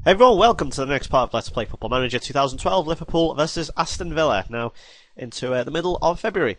Hey everyone, welcome to the next part of Let's Play Football Manager 2012, Liverpool versus Aston Villa, now into the middle of February.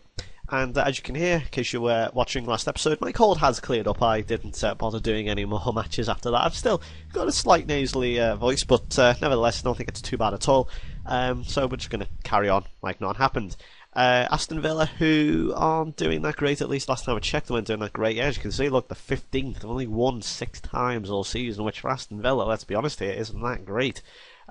And as you can hear, in case you were watching last episode, my cold has cleared up. I didn't bother doing any more matches after that. I've still got a slight nasally voice, but nevertheless I don't think it's too bad at all. So we're just going to carry on like none happened. Aston Villa, who aren't doing that great, at least last time I checked they weren't doing that great. Yeah, as you can see, look, the 15th, they've only won 6 times all season, which for Aston Villa, let's be honest here, isn't that great.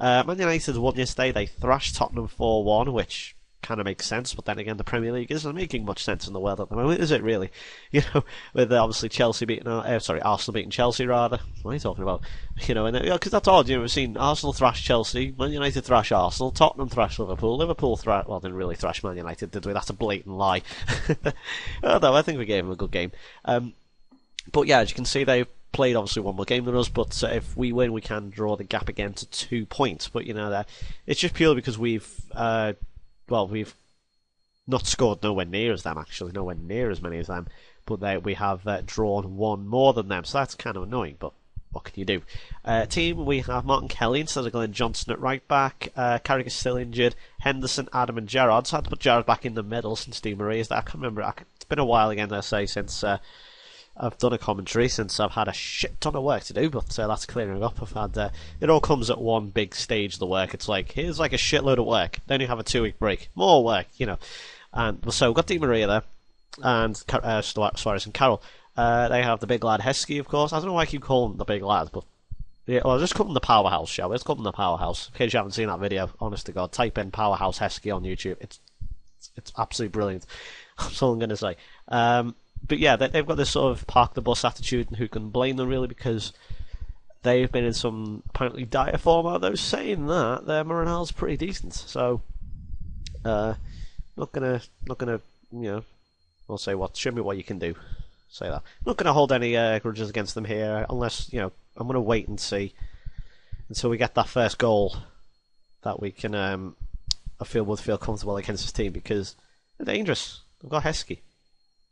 Man United won yesterday, they thrashed Tottenham 4-1, which kind of makes sense, but then again, the Premier League isn't making much sense in the world at the moment, is it really? You know, with obviously Chelsea beating, Arsenal beating Chelsea rather. What are you talking about? You know, and because that's odd. You know, we've seen Arsenal thrash Chelsea, Man United thrash Arsenal, Tottenham thrash Liverpool, Liverpool didn't really thrash Man United, did we? That's a blatant lie. Although I think we gave them a good game. But yeah, as you can see, they played obviously one more game than us, but if we win, we can draw the gap again to 2 points. But you know, it's just purely because we've not scored nowhere near as them, actually, nowhere near as many as them, but we have drawn one more than them, so that's kind of annoying, but what can you do? Team, we have Martin Kelly instead of Glenn Johnson at right back, Carragher's still injured, Henderson, Adam and Gerrard, so I had to put Gerrard back in the middle since Di Maria's there. I can't remember, it's been a while again, I say, since I've done a commentary, since I've had a shit ton of work to do, but that's clearing up. I've had it all comes at one big stage, the work. It's like, here's like a shitload of work, then you have a 2-week break, more work, you know. And so we've got Di Maria there, and Suarez and Carroll. They have the big lad Heskey, of course. I don't know why I keep calling him the big lad, but yeah, well, just call him the powerhouse, shall we? Let's call him the powerhouse. In case you haven't seen that video, honest to God, type in powerhouse Heskey on YouTube. It's absolutely brilliant. That's all I'm going to say. But yeah, they've got this sort of park the bus attitude, and who can blame them really, because they've been in some apparently dire form. Although saying that, their morale's pretty decent. So, not gonna, you know, I'll say show me what you can do. Say that. Not gonna hold any grudges against them here, unless, you know, I'm gonna wait and see until we get that first goal that we can, I feel would feel comfortable against this team, because they're dangerous. They've got Heskey.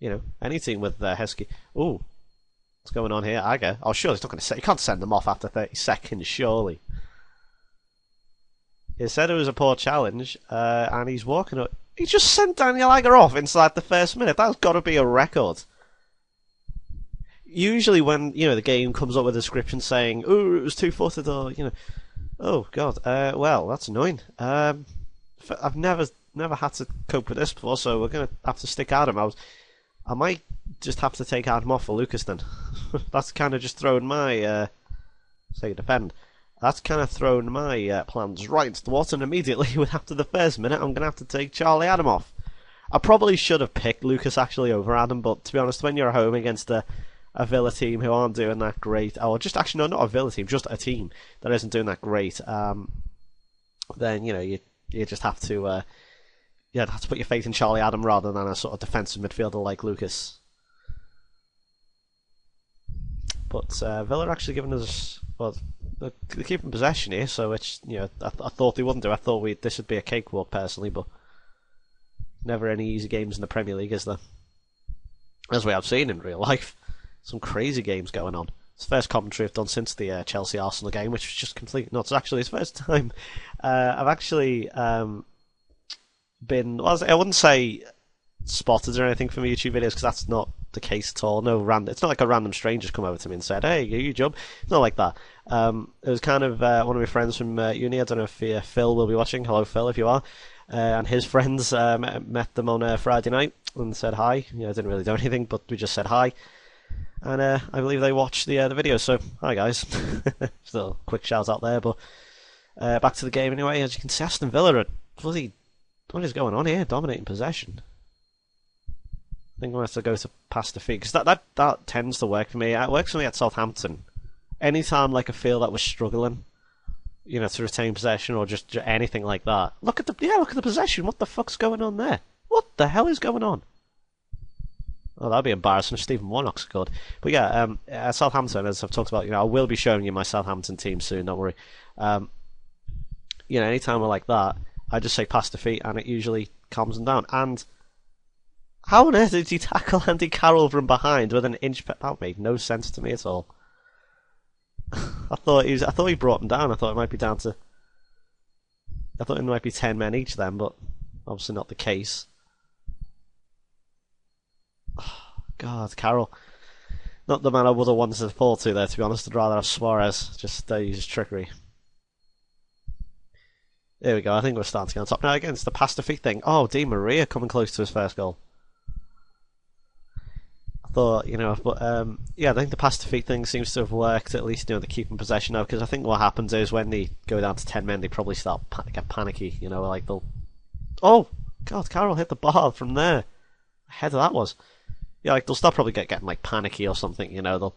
You know, any team with Heskey. Ooh, what's going on here? Aga. Oh, surely he's not going to say. You can't send them off after 30 seconds, surely. He said it was a poor challenge, and he's walking up. He just sent Daniel Aga off inside the first minute. That's got to be a record. Usually, when you know the game comes up with a description saying, "Oh, it was 2-footed," or you know, oh god, well, that's annoying. I've never had to cope with this before, so we're going to have to stick Adam. I might just have to take Adam off for Lucas then. That's kind of just thrown my, say defend. That's kind of thrown my plans right into the water, and immediately, after the first minute, I'm going to have to take Charlie Adam off. I probably should have picked Lucas actually over Adam, but to be honest, when you're at home against a Villa team who aren't doing that great, or just actually, no, not a Villa team, just a team that isn't doing that great, then, you know, you just have to... yeah, have to put your faith in Charlie Adam rather than a sort of defensive midfielder like Lucas. But Villa are actually giving us, well, they're keeping possession here, so it's, you know, I thought they wouldn't do. I thought this would be a cakewalk personally, but never any easy games in the Premier League, is there? As we have seen in real life, some crazy games going on. It's the first commentary I've done since the Chelsea Arsenal game, which was just completely nuts. Actually, it's the first time I've actually. Been, well, I wouldn't say spotted or anything from YouTube videos, because that's not the case at all. It's not like a random stranger's come over to me and said, "Hey, you job." It's not like that. It was kind of one of my friends from uni. I don't know if Phil will be watching. Hello, Phil, if you are. And his friends met them on Friday night and said hi. You know, I didn't really do anything, but we just said hi. And I believe they watched the video. So hi guys. Still a quick shout out there, but back to the game anyway. As you can see, Aston Villa are bloody. What is going on here? Dominating possession. I think I'm going to have to go to pass the feet, because that tends to work for me. It works for me at Southampton. Anytime like I feel that we're struggling, you know, to retain possession or just anything like that. Look at the possession. What the fuck's going on there? What the hell is going on? Oh, that'd be embarrassing if Stephen Warnock scored. But yeah, at Southampton, as I've talked about, you know, I will be showing you my Southampton team soon. Don't worry. You know, anytime we're like that, I just say pass the feet, and it usually calms them down. And how on earth did he tackle Andy Carroll from behind with an inch? That made no sense to me at all. I thought he brought them down. I thought it might be down to. I thought it might be 10 men each then, but obviously not the case. God, Carroll. Not the man I would have wanted to fall to there, to be honest. I'd rather have Suarez just use his trickery. There we go. I think we're starting to get on top. Now, again, it's the pass to feet thing. Oh, Di Maria coming close to his first goal. I thought, but yeah, I think the pass to feet thing seems to have worked, at least, the keeping possession now, because I think what happens is when they go down to 10 men, they probably start get panicky, like they'll. Oh! God, Carroll hit the bar from there. The header that was. Yeah, like they'll start probably getting like panicky or something, they'll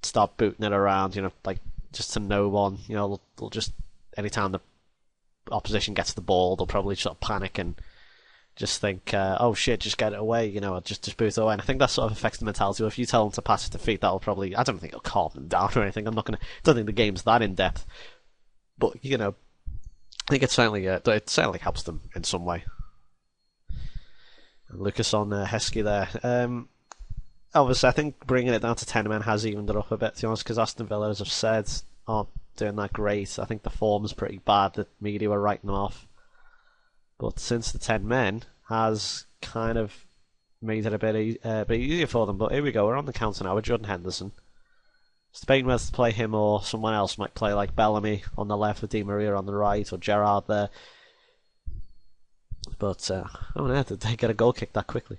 start booting it around, like just to no one, they'll just, anytime the opposition gets the ball, they'll probably sort of panic and just think, oh shit, just get it away, or just boot it away. And I think that sort of affects the mentality. Well, if you tell them to pass it to feet, that'll probably, I don't think it'll calm them down or anything. Don't think the game's that in depth, but I think it certainly helps them in some way. And Lucas on Heskey there. Obviously, I think bringing it down to 10 men has evened it up a bit, to be honest, because Aston Villa, as I've said, aren't doing that great. I think the form's pretty bad. The media were writing them off. But since the 10 men has kind of made it a bit easier for them. But here we go. We're on the counter now with Jordan Henderson. It's debating whether to play him or someone else. Might play like Bellamy on the left with Di Maria on the right, or Gerrard there. But how on earth did they get a goal kick that quickly?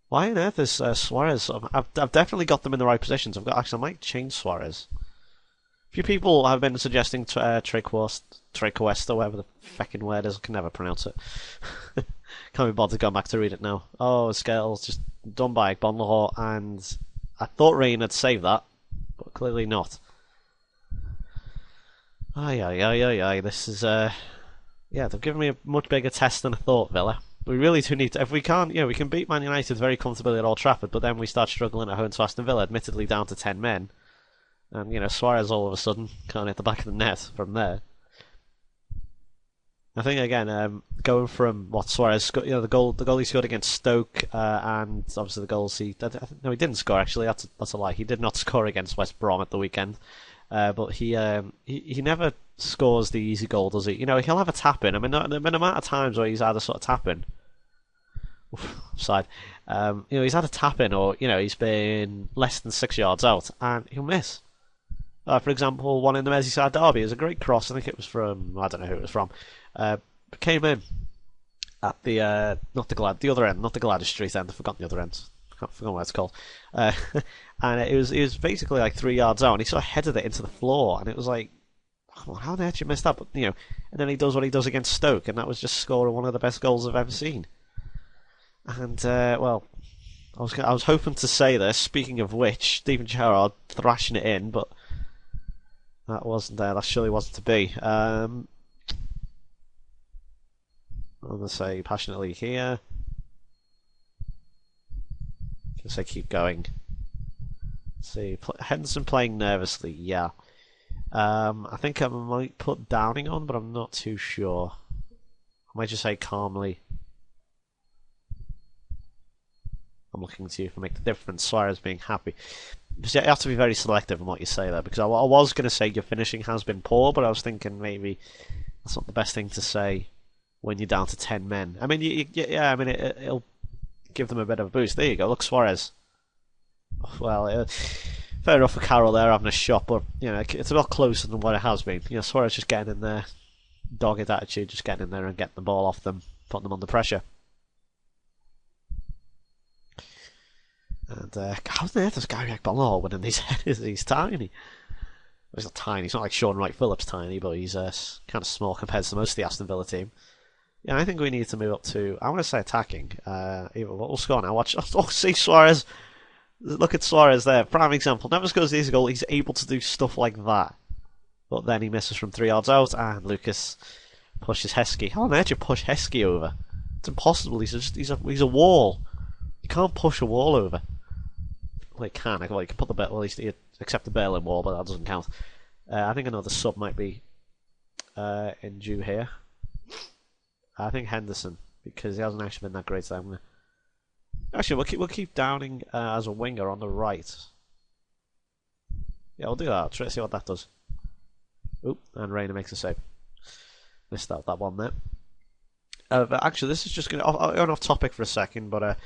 Why on earth is Suarez? I've definitely got them in the right positions. I might change Suarez. A few people have been suggesting Trequest, whatever the feckin' word is. I can never pronounce it. Can't be bothered going back to read it now. Oh, Scales just done by Bonlaw, and I thought Rain had saved that, but clearly not. Ay. This is yeah, they've given me a much bigger test than I thought, Villa. We really do need to. If we can't, we can beat Man United very comfortably at Old Trafford, but then we start struggling at home to Aston Villa, admittedly down to 10 men. And, Suarez all of a sudden can't hit the back of the net from there. I think, again, going from what Suarez, the goal he scored against Stoke, and obviously the goals no, he didn't score, actually. That's a lie. He did not score against West Brom at the weekend. But he never scores the easy goal, does he? He'll have a tap in. I mean, the amount of times where he's had a sort of tap in. Offside. He's had a tap in, or he's been less than 6 yards out, and he'll miss. For example, one in the Merseyside derby. It was a great cross. I think it was from, I don't know who it was from. Came in at the other end, not the Gladys Street end. I've forgotten the other end. I forgot what it's called. And it was basically like 3 yards out, and he sort of headed it into the floor, and it was like, oh, how the heck you missed that? But and then he does what he does against Stoke, and that was just scoring one of the best goals I've ever seen. And well, I was hoping to say this. Speaking of which, Steven Gerrard thrashing it in, but that wasn't there. That surely wasn't to be. I'm gonna say passionately here. Gonna say keep going. Let's see, Henderson playing nervously. Yeah. I think I might put Downing on, but I'm not too sure. I might just say calmly. I'm looking to you for make the difference. Suarez being happy. You have to be very selective in what you say there, because I was going to say your finishing has been poor, but I was thinking maybe that's not the best thing to say when you're down to 10 men. I mean, it'll give them a bit of a boost. There you go. Look, Suarez. Well, fair enough for Carroll there having a shot, but it's a lot closer than what it has been. Suarez just getting in there, dogged attitude, just getting in there and getting the ball off them, putting them under pressure. And how on earth does Gary Bonlaw winning these headers? He's tiny. Well, he's not tiny. He's not like Sean Wright Phillips tiny, but he's kind of small compared to most of the Aston Villa team. Yeah, I think we need to move up to, I want to say attacking. We'll score now. Watch. Oh, see Suarez. Look at Suarez there. Prime example. Never scores the easy goal. He's able to do stuff like that. But then he misses from 3 yards out, and Lucas pushes Heskey. How on earth do you push Heskey over? It's impossible. He's a wall. You can't push a wall over. Well, you can. You can put the bell. Well, at least accept the Berlin Wall, but that doesn't count. I think another sub might be in due here. I think Henderson, because he hasn't actually been that great. So actually, we'll keep Downing as a winger on the right. Yeah, we'll do that. Try to see what that does. Oop, and Rayner makes a save. Missed out that one there. But actually, this is just going off topic for a second, but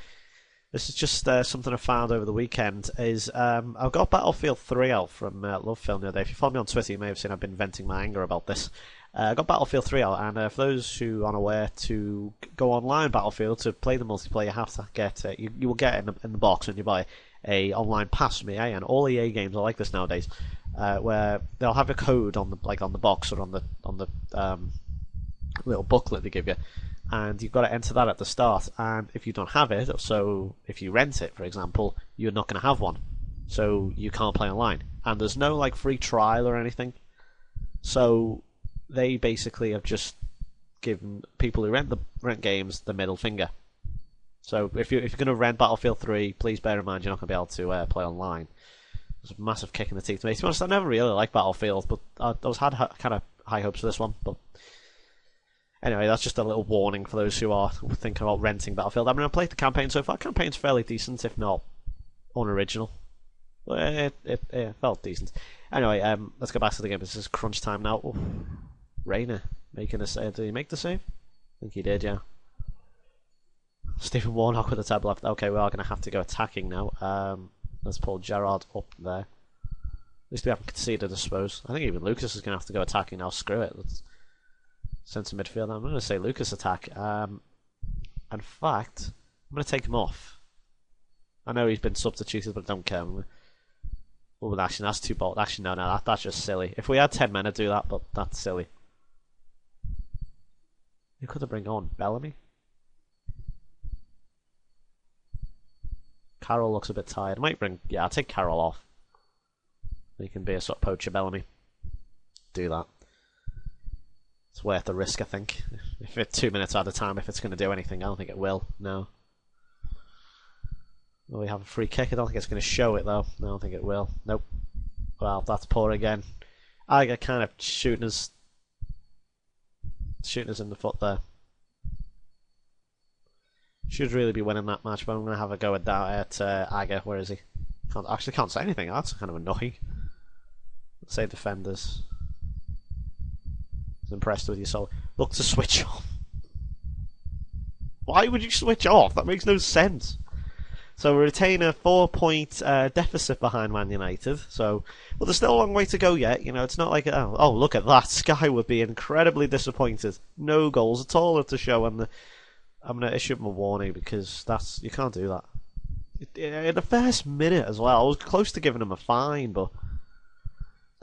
this is just something I found over the weekend. I've got Battlefield 3 out from Love Film the other day. If you follow me on Twitter, you may have seen I've been venting my anger about this. I got Battlefield 3 out, and for those who aren't aware, to go online Battlefield to play the multiplayer, you have to get you will get in the box when you buy a online pass from EA, and all EA games are like this nowadays, where they'll have a code on the box or on the little booklet they give you, and you've got to enter that at the start. And if you don't have it, so if you rent it, for example, you're not going to have one, so you can't play online. And there's no like free trial or anything, so they basically have just given people who rent games the middle finger. So if you're going to rent Battlefield 3, please bear in mind you're not going to be able to play online. It's a massive kick in the teeth to me. To be honest, I never really liked Battlefield, but I had kind of high hopes for this one. But anyway, that's just a little warning for those who are thinking about renting Battlefield. I mean, I've played the campaign so far. The campaign's fairly decent, if not unoriginal. But it felt decent. Anyway, let's go back to the game. This is crunch time now. Oof. Rayner making a save. Did he make the save? I think he did, yeah. Stephen Warnock with the tab left. Okay, we are going to have to go attacking now. Let's pull Gerrard up there. At least we haven't conceded, I suppose. I think even Lucas is going to have to go attacking now. Screw it. Let's send to midfield. I'm going to say Lucas attack. In fact, I'm going to take him off. I know he's been substituted, but I don't care. Oh, actually, that's too bold. Actually, no, that's just silly. If we had 10 men, I'd do that, but that's silly. You could have bring on Bellamy. Carroll looks a bit tired. I might bring... Yeah, I'll take Carroll off. He can be a sort of poacher Bellamy. Do that. It's worth the risk, I think. If it's 2 minutes at a time, if it's going to do anything, I don't think it will. No. Well, we have a free kick. I don't think it's going to show it, though. I don't think it will. Nope. Well, that's poor again. I get kind of shooting us in the foot there. Should really be winning that match, but I'm going to have a go at that at Aga. Where is he? Can't say anything. That's kind of annoying. Let's say defenders. I was impressed with your soul. Look to switch off. Why would you switch off? That makes no sense. So we retain a 4-point deficit behind Man United. So, well, there's still a long way to go yet. You know, it's not like, oh, look at that. Sky would be incredibly disappointed. No goals at all to show. I'm going to issue him a warning because you can't do that. In the first minute as well, I was close to giving him a fine, but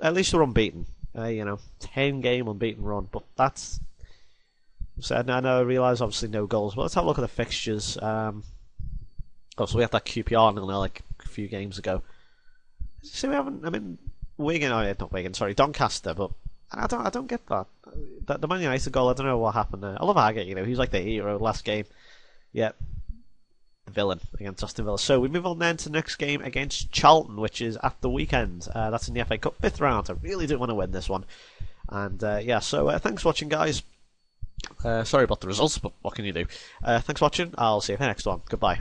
at least we're unbeaten. 10-game unbeaten run. But that's... So I realise obviously no goals, but let's have a look at the fixtures. So we had that QPR nil like a few games ago. So we haven't. I mean, not Wigan. Sorry, Doncaster. But I don't get that. The Man United goal. I don't know what happened there. I love Haggett. He's like the hero last game. Yep. The villain against Aston Villa. So we move on then to the next game against Charlton, which is at the weekend. That's in the FA Cup 5th round. I really do want to win this one. And So thanks for watching, guys. Sorry about the results, but what can you do? Thanks for watching. I'll see you for the next one. Goodbye.